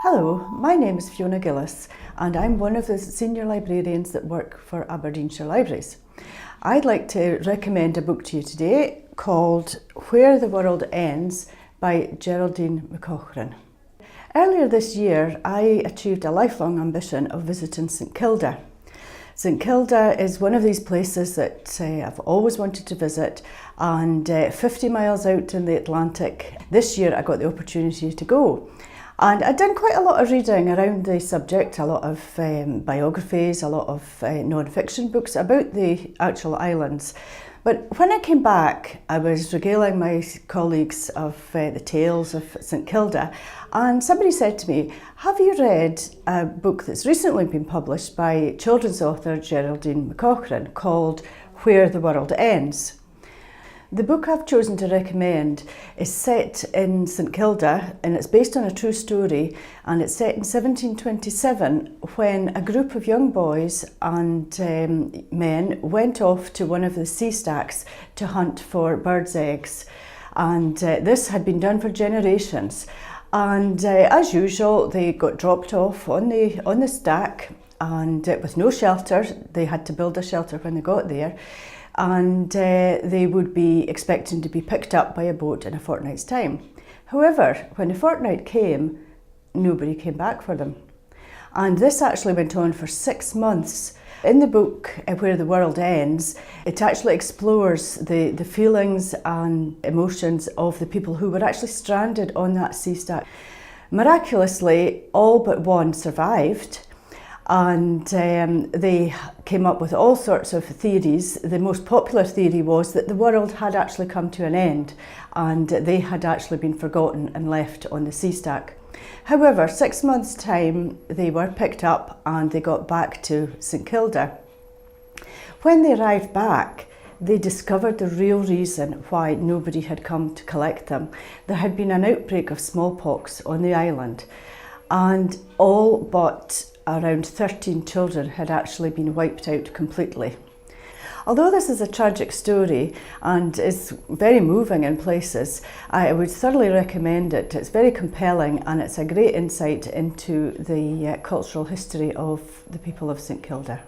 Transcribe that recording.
Hello, my name is Fiona and I'm one of the senior librarians that work for Aberdeenshire Libraries. I'd like to recommend a book to you today called Where the World Ends by Geraldine McCaughrean. Earlier this year I achieved a lifelong ambition of visiting St Kilda. St Kilda is one of these places that I've always wanted to visit, and 50 miles out in the Atlantic. This year I got the opportunity to go. And I'd done quite a lot of reading around the subject, a lot of biographies, a lot of non-fiction books about the actual islands. But when I came back, I was regaling my colleagues of the tales of St Kilda, and somebody said to me, "Have you read a book that's recently been published by children's author Geraldine McCaughrean called Where the World Ends?" The book I've chosen to recommend is set in St Kilda, and it's based on a true story, and it's set in 1727 when a group of young boys and men went off to one of the sea stacks to hunt for birds' eggs. And this had been done for generations. And as usual, they got dropped off on the stack, and with no shelter. They had to build a shelter when they got there. And they would be expecting to be picked up by a boat in a fortnight's time. However, when the fortnight came, nobody came back for them. And this actually went on for 6 months. In the book, Where the World Ends, it actually explores the feelings and emotions of the people who were actually stranded on that sea stack. Miraculously, all but one survived. And they came up with all sorts of theories. The most popular theory was that the world had actually come to an end and they had actually been forgotten and left on the sea stack. However, 6 months' time they were picked up and they got back to St Kilda. When they arrived back, they discovered the real reason why nobody had come to collect them. There had been an outbreak of smallpox on the island, and all but around 13 children had actually been wiped out completely. Although this is a tragic story and is very moving in places, I would thoroughly recommend it. It's very compelling and it's a great insight into the cultural history of the people of St Kilda.